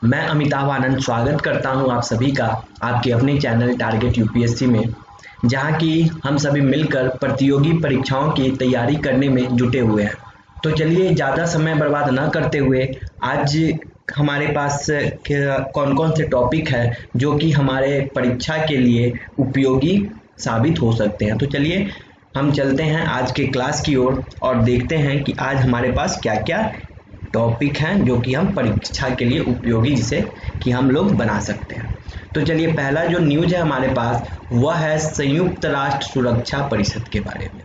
मैं अमिताभ आनंद स्वागत करता हूं आप सभी का आपके अपने चैनल टारगेट यूपीएससी में, जहां की हम सभी मिलकर प्रतियोगी परीक्षाओं की तैयारी करने में जुटे हुए हैं। तो चलिए ज़्यादा समय बर्बाद न करते हुए आज हमारे पास कौन कौन से टॉपिक है जो कि हमारे परीक्षा के लिए उपयोगी साबित हो सकते हैं। तो चलिए हम चलते हैं आज के क्लास की ओर और देखते हैं कि आज हमारे पास क्या क्या टॉपिक हैं जो कि हम परीक्षा के लिए उपयोगी जिसे कि हम लोग बना सकते हैं। तो चलिए पहला जो न्यूज़ है हमारे पास वह है संयुक्त राष्ट्र सुरक्षा परिषद के बारे में।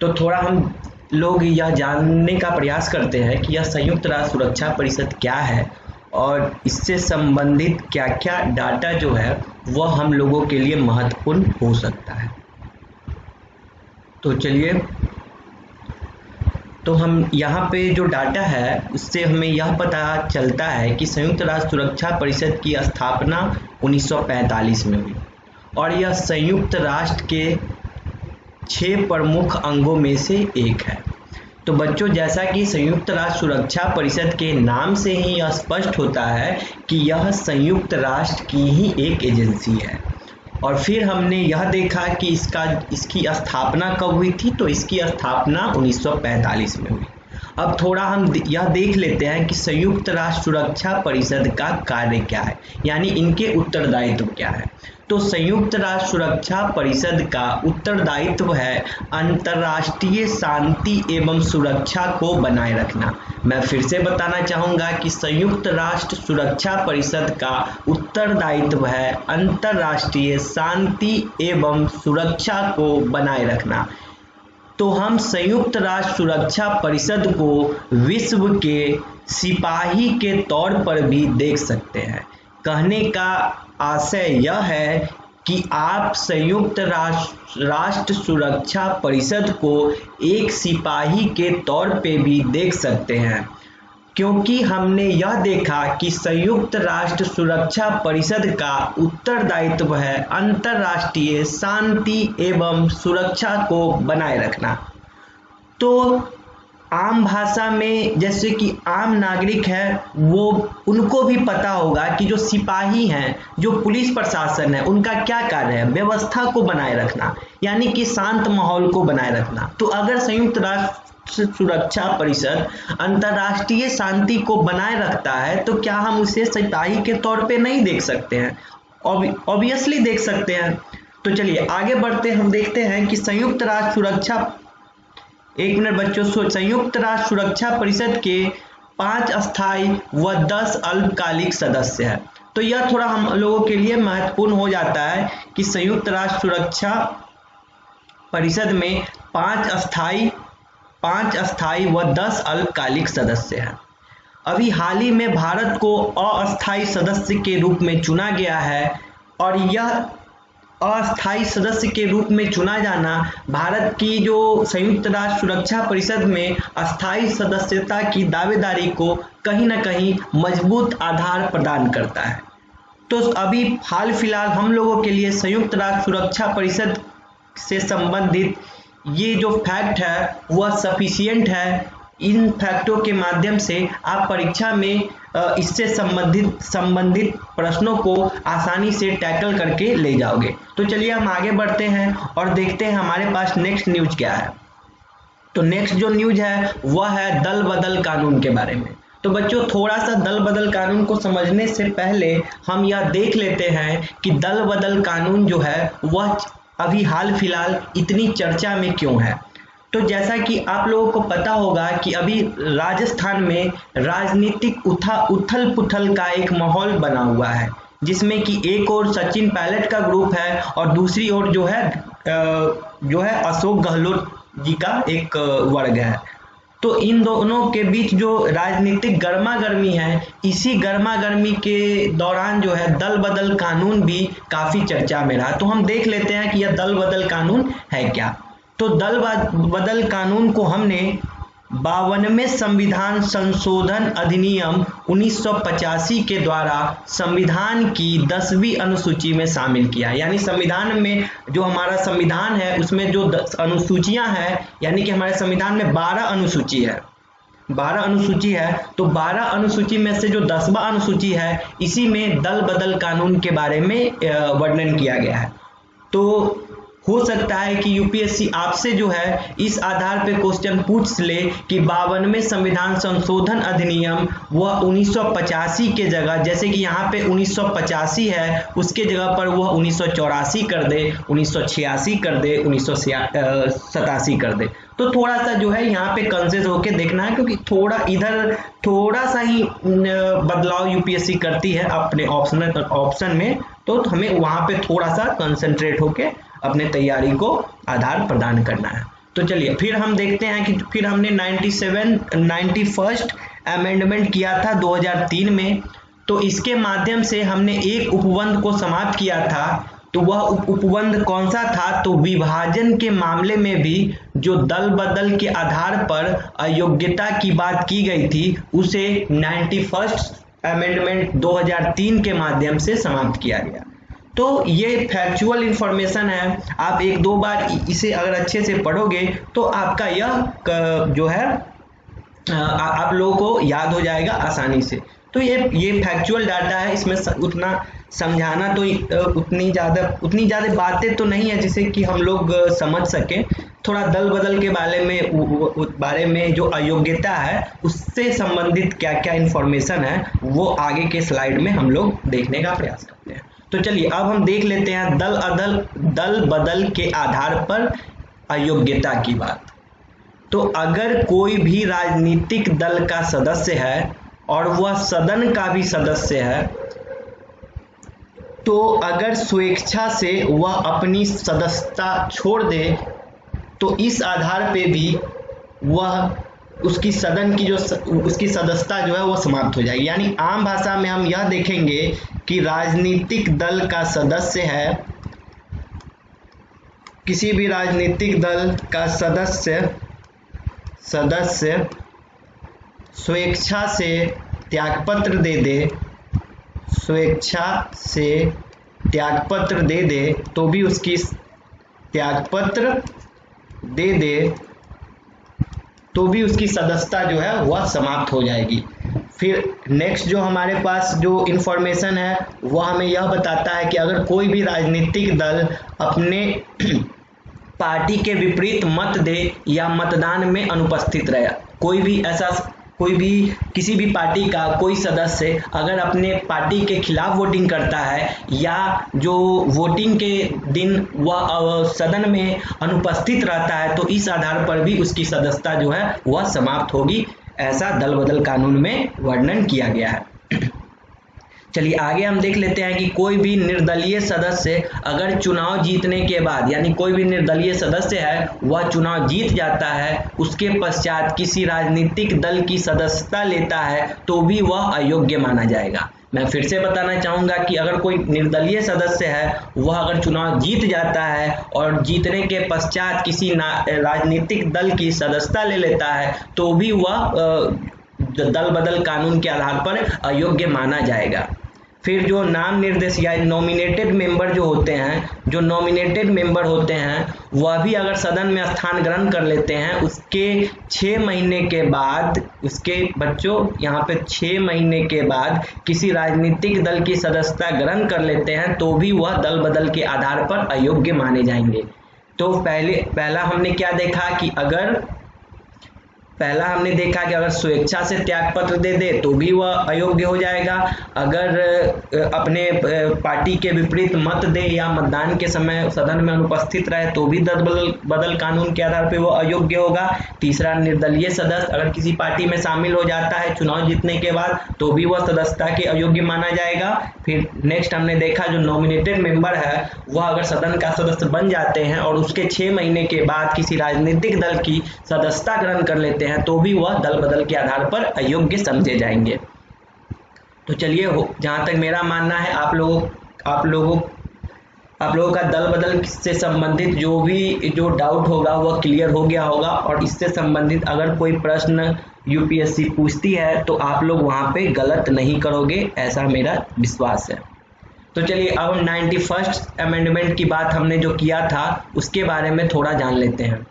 तो थोड़ा हम लोग यह जानने का प्रयास करते हैं कि यह संयुक्त राष्ट्र सुरक्षा परिषद क्या है और इससे संबंधित क्या क्या डाटा जो है वह हम लोगों के लिए महत्वपूर्ण हो सकता है। तो चलिए तो हम यहाँ पे जो डाटा है उससे हमें यह पता चलता है कि संयुक्त राष्ट्र सुरक्षा परिषद की स्थापना 1945 में हुई और यह संयुक्त राष्ट्र के 6 प्रमुख अंगों में से एक है। तो बच्चों, जैसा कि संयुक्त राष्ट्र सुरक्षा परिषद के नाम से ही यह स्पष्ट होता है कि यह संयुक्त राष्ट्र की ही एक एजेंसी है। और फिर हमने यह देखा कि इसकी स्थापना कब हुई थी, तो इसकी स्थापना 1945 में हुई। अब थोड़ा हम यह देख लेते हैं कि संयुक्त राष्ट्र सुरक्षा परिषद का कार्य क्या है, यानी इनके उत्तरदायित्व क्या है। तो संयुक्त राष्ट्र सुरक्षा परिषद का उत्तरदायित्व है अंतर्राष्ट्रीय शांति एवं सुरक्षा को बनाए रखना। मैं फिर से बताना चाहूँगा कि संयुक्त राष्ट्र सुरक्षा परिषद का उत्तरदायित्व है अंतर्राष्ट्रीय शांति एवं सुरक्षा को बनाए रखना। तो हम संयुक्त राष्ट्र सुरक्षा परिषद को विश्व के सिपाही के तौर पर भी देख सकते हैं। कहने का आशय यह है कि आप संयुक्त राष्ट्र सुरक्षा परिषद को एक सिपाही के तौर पे भी देख सकते हैं, क्योंकि हमने यह देखा कि संयुक्त राष्ट्र सुरक्षा परिषद का उत्तरदायित्व है अंतर्राष्ट्रीय शांति एवं सुरक्षा को बनाए रखना। तो आम भाषा में जैसे कि आम नागरिक है वो उनको भी पता होगा कि जो सिपाही हैं, जो पुलिस प्रशासन है, उनका क्या कार्य है, व्यवस्था को बनाए रखना, यानी कि शांत माहौल को बनाए रखना। तो अगर संयुक्त राष्ट्र सुरक्षा परिषद अंतर्राष्ट्रीय शांति को बनाए रखता है तो क्या हम उसे सिपाही के तौर पे नहीं देख सकते हैं? ऑब्वियसली देख सकते हैं। तो चलिए आगे बढ़ते हम देखते हैं कि संयुक्त राष्ट्र सुरक्षा, एक मिनट बच्चों, संयुक्त राष्ट्र सुरक्षा परिषद के 5 अस्थायी व 10 अल्पकालिक सदस्य हैं। तो यह थोड़ा हम लोगों के लिए महत्वपूर्ण हो जाता है कि संयुक्त राष्ट्र सुरक्षा परिषद में 5 अस्थायी व 10 अल्पकालिक सदस्य हैं। अभी हाल ही में भारत को अस्थायी सदस्य के रूप में चुना गया है और यह अस्थायी सदस्य के रूप में चुना जाना भारत की जो संयुक्त राष्ट्र सुरक्षा परिषद में अस्थायी सदस्यता की दावेदारी को कहीं ना कहीं मजबूत आधार प्रदान करता है। तो अभी हाल फिलहाल हम लोगों के लिए संयुक्त राष्ट्र सुरक्षा परिषद से संबंधित ये जो फैक्ट है वह सफिशिएंट है। इन फैक्टों के माध्यम से आप परीक्षा में इससे संबंधित प्रश्नों को आसानी से टैकल करके ले जाओगे। तो चलिए हम आगे बढ़ते हैं और देखते हैं हमारे पास नेक्स्ट न्यूज क्या है। तो नेक्स्ट जो न्यूज है वह है दल बदल कानून के बारे में। तो बच्चों, थोड़ा सा दल बदल कानून को समझने से पहले हम यह देख लेते हैं कि दल बदल कानून जो है वह अभी हाल फिलहाल इतनी चर्चा में क्यों है। तो जैसा कि आप लोगों को पता होगा कि अभी राजस्थान में राजनीतिक उथल पुथल का एक माहौल बना हुआ है, जिसमें कि एक ओर सचिन पायलट का ग्रुप है और दूसरी ओर जो है अशोक गहलोत जी का एक वर्ग है। तो इन दोनों के बीच जो राजनीतिक गर्मा गर्मी है, इसी गर्मा गर्मी के दौरान जो है दल बदल कानून भी काफी चर्चा में रहा। तो हम देख लेते हैं कि यह दल बदल कानून है क्या। तो दल बदल कानून को हमने 52वें संविधान संशोधन अधिनियम 1985 के द्वारा संविधान की 10वीं अनुसूची में शामिल किया। यानी संविधान में जो हमारा संविधान है उसमें जो 10 अनुसूचियां हैं, यानी कि हमारे संविधान में 12 अनुसूची है, 12 अनुसूची है, तो 12 अनुसूची में से जो 10वां अनुसूची है इसी में दल बदल कानून के बारे में वर्णन किया गया है। तो हो सकता है कि यूपीएससी आपसे जो है इस आधार पे क्वेश्चन पूछ ले कि 52वें संविधान संशोधन अधिनियम वह 1985 के जगह, जैसे कि यहाँ पे 1985 है, उसके जगह पर वह 1984 कर दे, 1986 कर दे, 1987 कर दे। तो थोड़ा सा जो है यहाँ पे कंसेस होके देखना है, क्योंकि थोड़ा इधर थोड़ा सा ही बदलाव यूपीएससी करती है अपने ऑप्शन में, तो हमें वहाँ पे थोड़ा सा कंसंट्रेट होके अपने तैयारी को आधार प्रदान करना है। तो चलिए फिर हम देखते हैं कि फिर हमने 91st अमेंडमेंट किया था 2003 में, तो इसके माध्यम से हमने एक उपबंध को समाप्त किया था। तो वह उपबंध कौन सा था? तो विभाजन के मामले में भी जो दल बदल के आधार पर अयोग्यता की बात की गई थी उसे 91st अमेंडमेंट 2003 के माध्यम से समाप्त किया गया। तो ये फैक्चुअल इंफॉर्मेशन है, आप एक दो बार इसे अगर अच्छे से पढ़ोगे तो आपका यह जो है आप लोगों को याद हो जाएगा आसानी से। तो ये फैक्चुअल डाटा है, इसमें उतना समझाना तो उतनी ज़्यादा बातें तो नहीं है जिसे कि हम लोग समझ सकें। थोड़ा दल बदल के बारे में जो अयोग्यता है उससे संबंधित क्या क्या इंफॉर्मेशन है वो आगे के स्लाइड में हम लोग देखने का प्रयास करते हैं। तो चलिए अब हम देख लेते हैं दल बदल के आधार पर अयोग्यता की बात। तो अगर कोई भी राजनीतिक दल का सदस्य है और वह सदन का भी सदस्य है, तो अगर स्वेच्छा से वह अपनी सदस्यता छोड़ दे तो इस आधार पे भी वह उसकी सदन की जो उसकी सदस्यता जो है वो समाप्त हो जाएगी। यानी आम भाषा में हम यह देखेंगे कि राजनीतिक दल का सदस्य है, किसी भी राजनीतिक दल का सदस्य स्वेच्छा से त्यागपत्र दे दे तो भी उसकी तो भी उसकी सदस्यता जो है वह समाप्त हो जाएगी। फिर नेक्स्ट जो हमारे पास जो इन्फॉर्मेशन है वह हमें यह बताता है कि अगर कोई भी राजनीतिक दल अपने पार्टी के विपरीत मत दे या मतदान में अनुपस्थित रहे, किसी भी पार्टी का कोई सदस्य अगर अपने पार्टी के खिलाफ वोटिंग करता है या जो वोटिंग के दिन वह सदन में अनुपस्थित रहता है, तो इस आधार पर भी उसकी सदस्यता जो है वह समाप्त होगी। ऐसा दल बदल कानून में वर्णन किया गया है। चलिए आगे हम देख लेते हैं कि कोई भी निर्दलीय सदस्य अगर चुनाव जीतने के बाद, यानी कोई भी निर्दलीय सदस्य है वह चुनाव जीत जाता है, उसके पश्चात किसी राजनीतिक दल की सदस्यता लेता है तो भी वह अयोग्य माना जाएगा। मैं फिर से बताना चाहूँगा कि अगर कोई निर्दलीय सदस्य है वह अगर चुनाव जीत जाता है और जीतने के पश्चात किसी राजनीतिक दल की सदस्यता ले लेता है तो भी वह दल बदल कानून के आधार पर अयोग्य माना जाएगा। फिर जो नाम निर्देश या नॉमिनेटेड मेंबर नॉमिनेटेड मेंबर होते हैं वह भी अगर सदन में स्थान ग्रहण कर लेते हैं, उसके 6 महीने के बाद, उसके बच्चों यहाँ पे 6 महीने के बाद किसी राजनीतिक दल की सदस्यता ग्रहण कर लेते हैं तो भी वह दल बदल के आधार पर अयोग्य माने जाएंगे। तो पहला हमने क्या देखा कि अगर स्वेच्छा से त्यागपत्र दे दे तो भी वह अयोग्य हो जाएगा, अगर अपने पार्टी के विपरीत मत दे या मतदान के समय सदन में अनुपस्थित रहे तो भी दल बदल कानून के आधार पर वह अयोग्य होगा। तीसरा, निर्दलीय सदस्य अगर किसी पार्टी में शामिल हो जाता है चुनाव जीतने के बाद तो भी वह सदस्यता के अयोग्य माना जाएगा। फिर नेक्स्ट हमने देखा जो नॉमिनेटेड मेंबर है वह अगर सदन का सदस्य बन जाते हैं और उसके 6 महीने के बाद किसी राजनीतिक दल की सदस्यता ग्रहण कर लेते हैं तो भी वह दल बदल के आधार पर अयोग्य समझे जाएंगे। तो चलिए जहां तक मेरा मानना है आप लोगों का दल बदल से संबंधित जो डाउट होगा वह क्लियर हो गया होगा, और इससे संबंधित अगर कोई प्रश्न यूपीएससी पूछती है तो आप लोग वहां पे गलत नहीं करोगे, ऐसा मेरा विश्वास है। तो चलिए अब 91st अमेंडमेंट की बात हमने जो किया था उसके बारे में थोड़ा जान लेते हैं।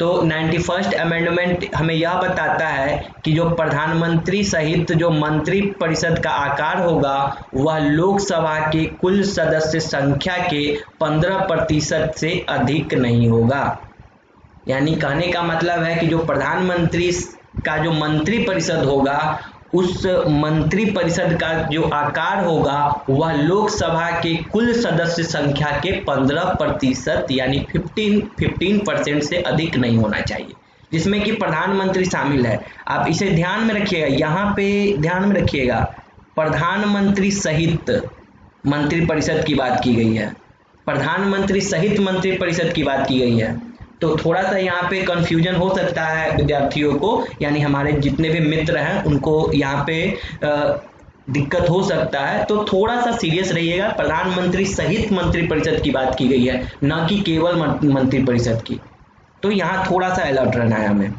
तो 91st अमेंडमेंट हमें यह बताता है कि जो प्रधानमंत्री सहित जो मंत्री परिषद का आकार होगा वह लोकसभा के कुल सदस्य संख्या के 15% से अधिक नहीं होगा। यानी कहने का मतलब है कि जो प्रधानमंत्री का जो मंत्री परिषद होगा उस मंत्री परिषद का जो आकार होगा वह लोकसभा के कुल सदस्य संख्या के 15% यानी 15% से अधिक नहीं होना चाहिए, जिसमें कि प्रधानमंत्री शामिल है। आप इसे ध्यान में रखिएगा, यहाँ पे ध्यान में रखिएगा, प्रधानमंत्री सहित मंत्री परिषद की बात की गई है, प्रधानमंत्री सहित मंत्री परिषद की बात की गई है। तो थोड़ा सा यहाँ पे कंफ्यूजन हो सकता है विद्यार्थियों को, यानी हमारे जितने भी मित्र हैं उनको यहाँ पे दिक्कत हो सकता है। तो थोड़ा सा सीरियस रहिएगा, प्रधानमंत्री सहित मंत्री परिषद की बात की गई है, न कि केवल मंत्री परिषद की। तो यहाँ थोड़ा सा अलर्ट रहना है हमें।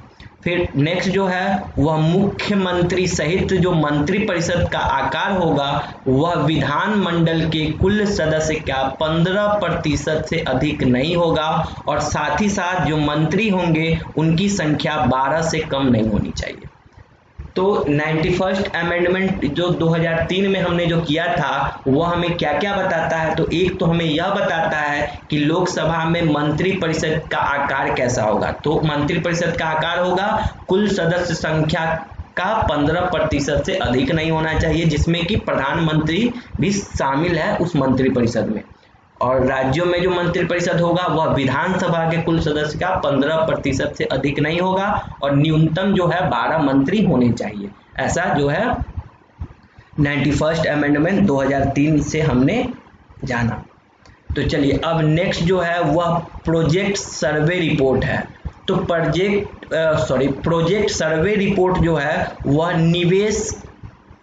फिर नेक्स्ट जो है वह मुख्यमंत्री सहित जो मंत्री परिषद का आकार होगा वह विधानमंडल के कुल सदस्य का 15% से अधिक नहीं होगा, और साथ ही साथ जो मंत्री होंगे उनकी संख्या 12 से कम नहीं होनी चाहिए। तो 91st अमेंडमेंट जो 2003 में हमने जो किया था वह हमें क्या क्या बताता है, तो एक तो हमें यह बताता है कि लोकसभा में मंत्री परिषद का आकार कैसा होगा। तो मंत्री परिषद का आकार होगा कुल सदस्य संख्या का 15% से अधिक नहीं होना चाहिए, जिसमें कि प्रधानमंत्री भी शामिल है उस मंत्री परिषद में। और राज्यों में जो मंत्री परिषद होगा वह विधानसभा के कुल सदस्य का 15% से अधिक नहीं होगा, और न्यूनतम जो है 12 मंत्री होने चाहिए। ऐसा जो है 91st अमेंडमेंट 2003 से हमने जाना। तो चलिए अब नेक्स्ट जो है वह प्रोजेक्ट सर्वे रिपोर्ट है। तो प्रोजेक्ट सर्वे रिपोर्ट जो है वह निवेश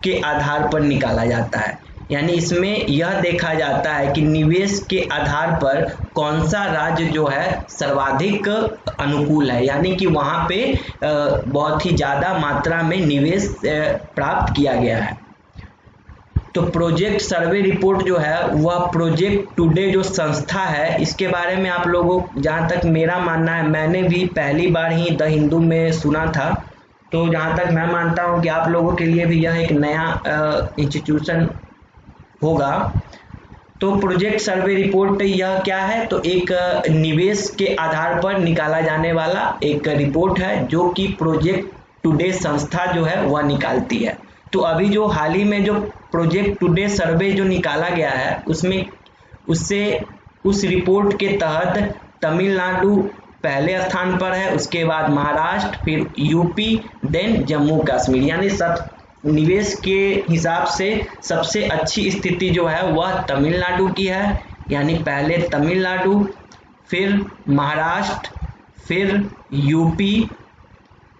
के आधार पर निकाला जाता है, यानी इसमें यह देखा जाता है कि निवेश के आधार पर कौन सा राज्य जो है सर्वाधिक अनुकूल है, यानी कि वहाँ पे बहुत ही ज़्यादा मात्रा में निवेश प्राप्त किया गया है। तो प्रोजेक्ट सर्वे रिपोर्ट जो है वह प्रोजेक्ट टुडे जो संस्था है, इसके बारे में आप लोगों, जहाँ तक मेरा मानना है, मैंने भी पहली बार ही द हिंदू में सुना था। तो जहाँ तक मैं मानता हूँ कि आप लोगों के लिए भी यह एक नया इंस्टीट्यूशन होगा। तो प्रोजेक्ट सर्वे रिपोर्ट यह क्या है, तो एक निवेश के आधार पर निकाला जाने वाला एक रिपोर्ट है जो कि प्रोजेक्ट टुडे संस्था जो है वह निकालती है। तो अभी जो हाल ही में जो प्रोजेक्ट टुडे सर्वे जो निकाला गया है उसमें उस रिपोर्ट के तहत तमिलनाडु पहले स्थान पर है, उसके बाद महाराष्ट्र, फिर यूपी, देन जम्मू कश्मीर, यानी सब निवेश के हिसाब से सबसे अच्छी स्थिति जो है वह तमिलनाडु की है, यानी पहले तमिलनाडु, फिर महाराष्ट्र, फिर यूपी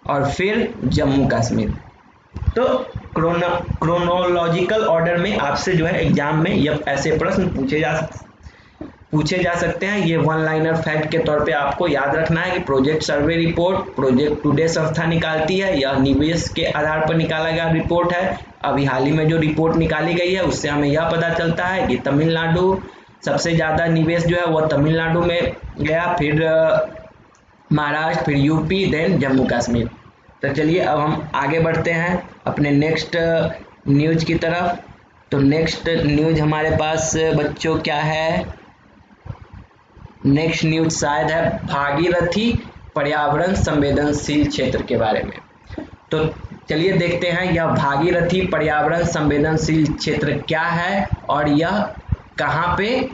और फिर जम्मू कश्मीर। तो क्रोनोलॉजिकल ऑर्डर में आपसे जो है एग्जाम में ये ऐसे प्रश्न पूछे जा सकते हैं। ये वन लाइनर फैक्ट के तौर पे आपको याद रखना है कि project survey report project today संस्था निकालती है, यह निवेश के आधार पर निकाला गया रिपोर्ट है। अभी हाल ही में जो रिपोर्ट निकाली गई है उससे हमें यह पता चलता है कि तमिलनाडु सबसे ज़्यादा निवेश जो है वह तमिलनाडु में गया, फिर महाराष्ट्र, फिर यूपी, देन जम्मू कश्मीर। तो चलिए अब हम आगे बढ़ते हैं अपने नेक्स्ट न्यूज की तरफ। तो नेक्स्ट न्यूज हमारे पास बच्चों क्या है, नेक्स्ट न्यूज शायद है भागीरथी पर्यावरण संवेदनशील क्षेत्र के बारे में। तो चलिए देखते हैं यह भागीरथी पर्यावरण संवेदनशील क्षेत्र क्या है और यह कहाँ पे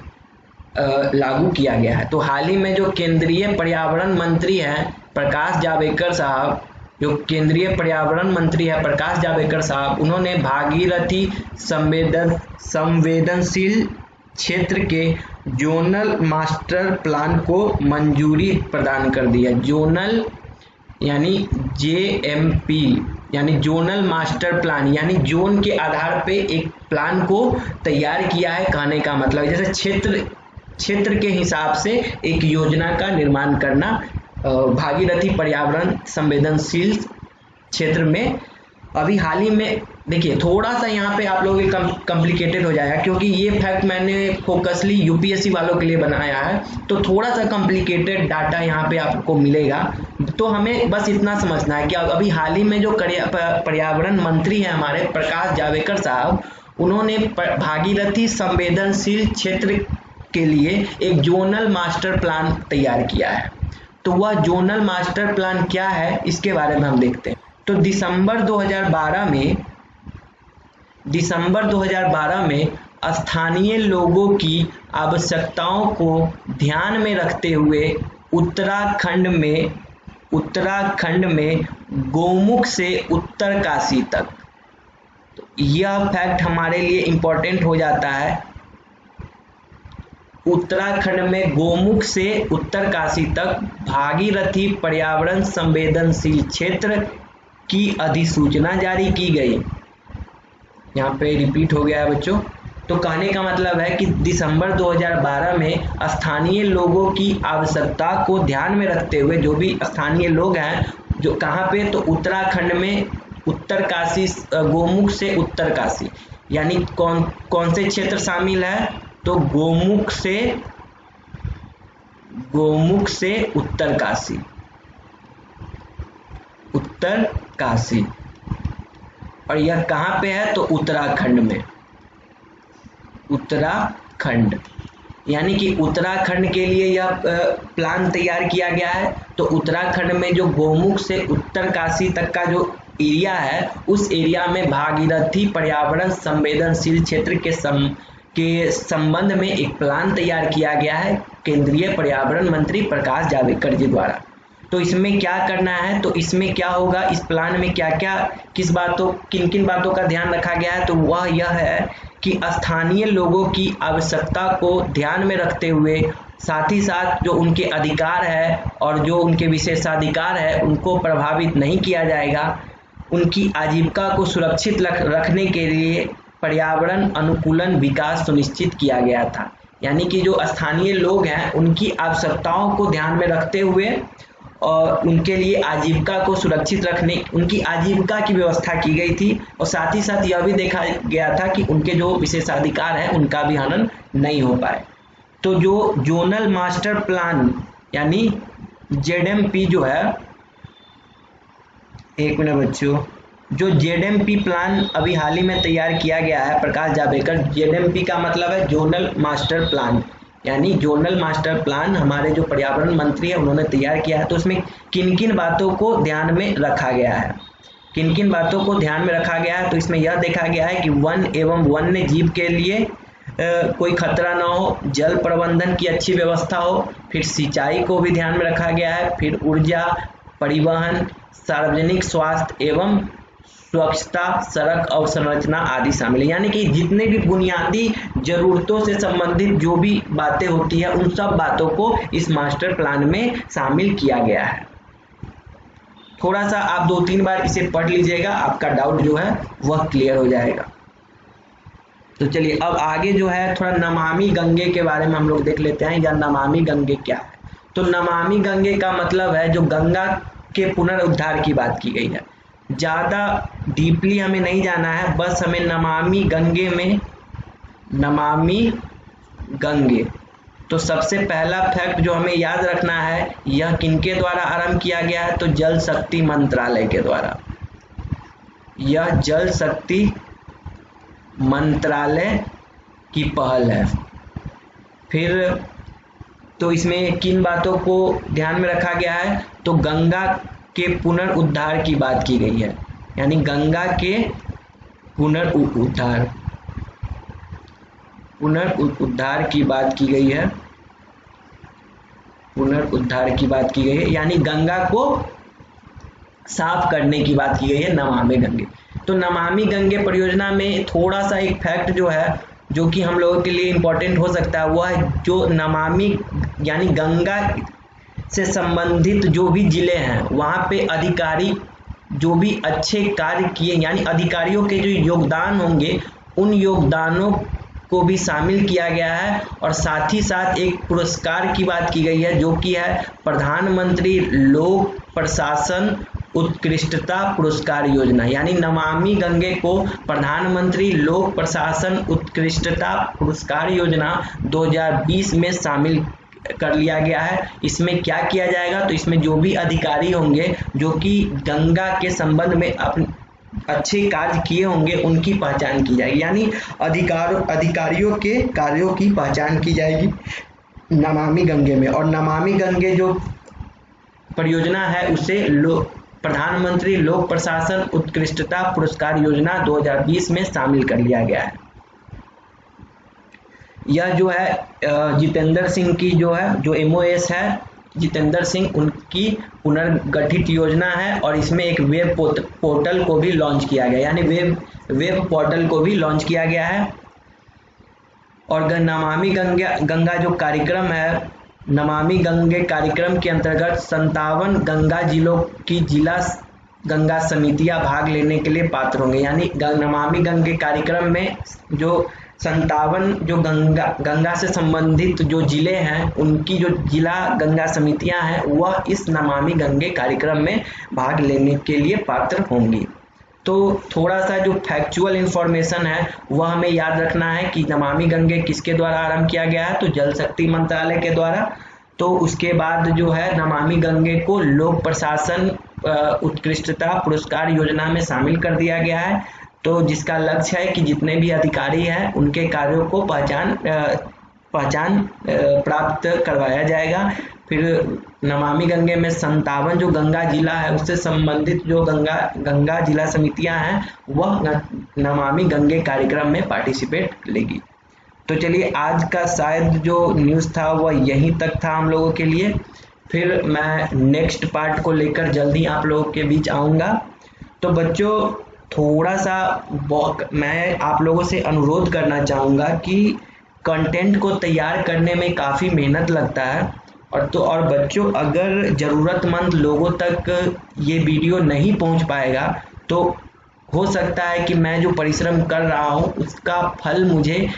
लागू किया गया है। तो हाल ही में जो केंद्रीय पर्यावरण मंत्री हैं प्रकाश जावड़ेकर साहब, जो केंद्रीय पर्यावरण मंत्री है प्रकाश जावड़ेकर साहब, उन्होंने भागीरथी संवेदनशील क्षेत्र के जोनल मास्टर प्लान को मंजूरी प्रदान कर दी है। जोनल यानी JMP यानी जोनल मास्टर प्लान, यानी जोन के आधार पे एक प्लान को तैयार किया है। कहने का मतलब जैसे क्षेत्र के हिसाब से एक योजना का निर्माण करना भागीरथी पर्यावरण संवेदनशील क्षेत्र में अभी हाल ही में देखिए, थोड़ा सा यहाँ पे आप लोगों के कॉम्प्लिकेटेड हो जाएगा, क्योंकि ये फैक्ट मैंने फोकसली यूपीएससी वालों के लिए बनाया है, तो थोड़ा सा कॉम्प्लिकेटेड डाटा यहाँ पे आपको मिलेगा। तो हमें बस इतना समझना है कि अभी हाल ही में जो पर्यावरण मंत्री हैं हमारे प्रकाश जावड़ेकर साहब, उन्होंने भागीरथी संवेदनशील क्षेत्र के लिए एक जोनल मास्टर प्लान तैयार किया है। तो वह जोनल मास्टर प्लान क्या है, इसके बारे में हम देखते हैं। तो दिसंबर 2012 में स्थानीय लोगों की आवश्यकताओं को ध्यान में रखते हुए उत्तराखंड में गोमुख से उत्तरकाशी तक, तो यह फैक्ट हमारे लिए इम्पोर्टेंट हो जाता है। उत्तराखंड में गोमुख से उत्तरकाशी तक भागीरथी पर्यावरण संवेदनशील क्षेत्र की अधिसूचना जारी की गई। यहाँ पे रिपीट हो गया है बच्चों। तो कहने का मतलब है कि दिसंबर 2012 में स्थानीय लोगों की आवश्यकता को ध्यान में रखते हुए, जो भी स्थानीय लोग हैं, जो कहाँ पे, तो उत्तराखंड में उत्तरकाशी, गोमुख से उत्तरकाशी, यानी कौन से क्षेत्र शामिल है, तो गोमुख से उत्तरकाशी, और यह कहाँ पे है, तो उत्तराखंड में, उत्तराखंड, यानी कि उत्तराखंड के लिए यह प्लान तैयार किया गया है। तो उत्तराखंड में जो गोमुख से उत्तरकाशी तक का जो एरिया है, उस एरिया में भागीरथी पर्यावरण संवेदनशील क्षेत्र के संबंध में एक प्लान तैयार किया गया है केंद्रीय पर्यावरण मंत्री प्रकाश जावड़ेकर जी द्वारा। तो इसमें क्या करना है, तो इसमें क्या होगा, इस प्लान में क्या क्या किन किन बातों का ध्यान रखा गया है, तो वह यह है कि स्थानीय लोगों की आवश्यकता को ध्यान में रखते हुए, साथ ही साथ जो उनके अधिकार है और जो उनके विशेषाधिकार है उनको प्रभावित नहीं किया जाएगा। उनकी आजीविका को सुरक्षित रखने के लिए पर्यावरण अनुकूलन विकास सुनिश्चित किया गया था। यानी कि जो स्थानीय लोग हैं उनकी आवश्यकताओं को ध्यान में रखते हुए और उनके लिए आजीविका को सुरक्षित रखने, उनकी आजीविका की व्यवस्था की गई थी, और साथ ही साथ यह भी देखा गया था कि उनके जो विशेषाधिकार है उनका भी हनन नहीं हो पाए। तो जो जोनल मास्टर प्लान यानी जेडएमपी जो है, एक मिनट बच्चों, जो जेडएमपी प्लान अभी हाल ही में तैयार किया गया है प्रकाश जावड़ेकर, जेडएमपी का मतलब है जोनल मास्टर प्लान, यानी जोनल मास्टर प्लान हमारे जो पर्यावरण मंत्री है उन्होंने तैयार किया है। तो उसमें किन किन बातों को ध्यान में रखा गया है, तो इसमें यह देखा गया है कि वन एवं वन्य जीव के लिए कोई खतरा ना हो, जल प्रबंधन की अच्छी व्यवस्था हो, फिर सिंचाई को भी ध्यान में रखा गया है, फिर ऊर्जा, परिवहन, सार्वजनिक स्वास्थ्य एवं स्वच्छता, सड़क अवसंरचना आदि शामिल है। यानी कि जितने भी बुनियादी जरूरतों से संबंधित जो भी बातें होती है उन सब बातों को इस मास्टर प्लान में शामिल किया गया है। थोड़ा सा आप 2-3 बार इसे पढ़ लीजिएगा, आपका डाउट जो है वह क्लियर हो जाएगा। तो चलिए अब आगे जो है थोड़ा नमामि गंगे के बारे में हम लोग देख लेते हैं, या नमामि गंगे क्या है। तो नमामि गंगे का मतलब है जो गंगा के पुनरुद्धार की बात की गई है। ज़्यादा डीपली हमें नहीं जाना है, बस हमें नमामि गंगे, तो सबसे पहला फैक्ट जो हमें याद रखना है, यह किनके द्वारा आरंभ किया गया है, तो जल शक्ति मंत्रालय के द्वारा। यह जल शक्ति मंत्रालय की पहल है। फिर तो इसमें किन बातों को ध्यान में रखा गया है, तो गंगा के पुनरुद्धार की बात की गई है, यानी गंगा के पुनरुद्धार की बात की गई है, यानी गंगा को साफ करने की बात की गई है नमामि गंगे। तो नमामि गंगे परियोजना में थोड़ा सा एक फैक्ट जो है जो कि हम लोगों के लिए इम्पोर्टेंट हो सकता है, वह है जो नमामि यानी गंगा से संबंधित जो भी जिले हैं वहाँ पे अधिकारी जो भी अच्छे कार्य किए, यानी अधिकारियों के जो योगदान होंगे उन योगदानों को भी शामिल किया गया है। और साथ ही साथ एक पुरस्कार की बात की गई है जो कि है प्रधानमंत्री लोक प्रशासन उत्कृष्टता पुरस्कार योजना, यानी नमामि गंगे को प्रधानमंत्री लोक प्रशासन उत्कृष्टता पुरस्कार योजना 2020 में शामिल कर लिया गया है। इसमें क्या किया जाएगा, तो इसमें जो भी अधिकारी होंगे जो कि गंगा के संबंध में अपने अच्छे कार्य किए होंगे उनकी पहचान की जाएगी, यानी अधिकारियों के कार्यों की पहचान की जाएगी नमामि गंगे में। और नमामि गंगे जो परियोजना है उसे प्रधानमंत्री लोक प्रशासन उत्कृष्टता पुरस्कार योजना 2020 में शामिल कर लिया गया है। यह जो है जितेंद्र सिंह की जो MOS है, जितेंद्र सिंह उनकी पुनर्गठित योजना है और इसमें एक वेब पोर्टल को भी लॉन्च किया गया, यानी वेब पोर्टल को भी लॉन्च किया गया है। और नमामि गंगा जो कार्यक्रम है, नमामि गंगे कार्यक्रम के अंतर्गत 57 गंगा जिलों की जिला गंगा समितियां भाग लेने के लिए पात्र होंगे, यानी नमामि गंगे कार्यक्रम में जो 57 जो गंगा से संबंधित जो जिले हैं उनकी जो जिला गंगा समितियां हैं वह इस नमामि गंगे कार्यक्रम में भाग लेने के लिए पात्र होंगी। तो थोड़ा सा जो फैक्चुअल इंफॉर्मेशन है वह हमें याद रखना है कि नमामि गंगे किसके द्वारा आरंभ किया गया है, तो जल शक्ति मंत्रालय के द्वारा। तो उसके बाद जो है नमामि गंगे को लोक प्रशासन उत्कृष्टता पुरस्कार योजना में शामिल कर दिया गया है, तो जिसका लक्ष्य है कि जितने भी अधिकारी हैं उनके कार्यों को पहचान प्राप्त करवाया जाएगा। फिर नमामि गंगे में 57 जो गंगा जिला है उससे संबंधित जो गंगा जिला समितियां हैं वह नमामि गंगे कार्यक्रम में पार्टिसिपेट लेगी। तो चलिए आज का शायद जो न्यूज़ था वह यहीं तक था हम लोगों के लिए। फिर मैं नेक्स्ट पार्ट को लेकर जल्दी आप लोगों के बीच आऊँगा। तो बच्चों थोड़ा सा मैं आप लोगों से अनुरोध करना चाहूँगा कि कंटेंट को तैयार करने में काफ़ी मेहनत लगता है और बच्चों अगर ज़रूरतमंद लोगों तक ये वीडियो नहीं पहुँच पाएगा तो हो सकता है कि मैं जो परिश्रम कर रहा हूँ उसका फल मुझे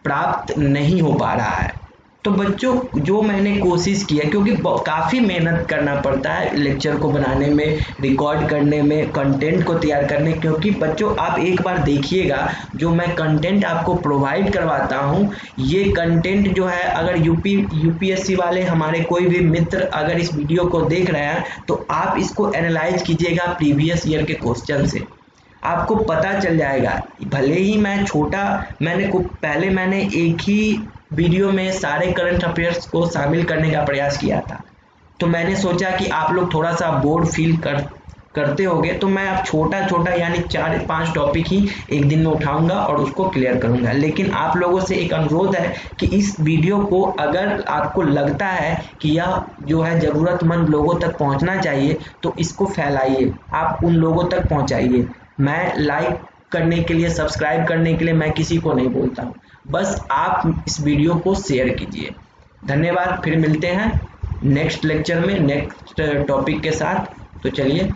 प्राप्त नहीं हो पा रहा है। तो बच्चों जो मैंने कोशिश किया, क्योंकि काफ़ी मेहनत करना पड़ता है लेक्चर को बनाने में, रिकॉर्ड करने में, कंटेंट को तैयार करने, क्योंकि बच्चों आप एक बार देखिएगा जो मैं कंटेंट आपको प्रोवाइड करवाता हूँ ये कंटेंट जो है अगर यूपीएससी वाले हमारे कोई भी मित्र अगर इस वीडियो को देख रहे हैं तो आप इसको एनालाइज कीजिएगा प्रीवियस ईयर के क्वेश्चन से, आपको पता चल जाएगा। भले ही मैंने एक ही वीडियो में सारे करंट अफेयर्स को शामिल करने का प्रयास किया था, तो मैंने सोचा कि आप लोग थोड़ा सा बोर्ड फील करते होंगे, तो मैं अब छोटा यानी 4-5 टॉपिक ही एक दिन में उठाऊंगा और उसको क्लियर करूंगा। लेकिन आप लोगों से एक अनुरोध है कि इस वीडियो को अगर आपको लगता है कि यह जो है ज़रूरतमंद लोगों तक पहुंचना चाहिए तो इसको फैलाइए, आप उन लोगों तक पहुंचाइए। मैं लाइक करने के लिए, सब्सक्राइब करने के लिए मैं किसी को नहीं बोलता हूँ, बस आप इस वीडियो को शेयर कीजिए। धन्यवाद। फिर मिलते हैं नेक्स्ट लेक्चर में नेक्स्ट टॉपिक के साथ। तो चलिए।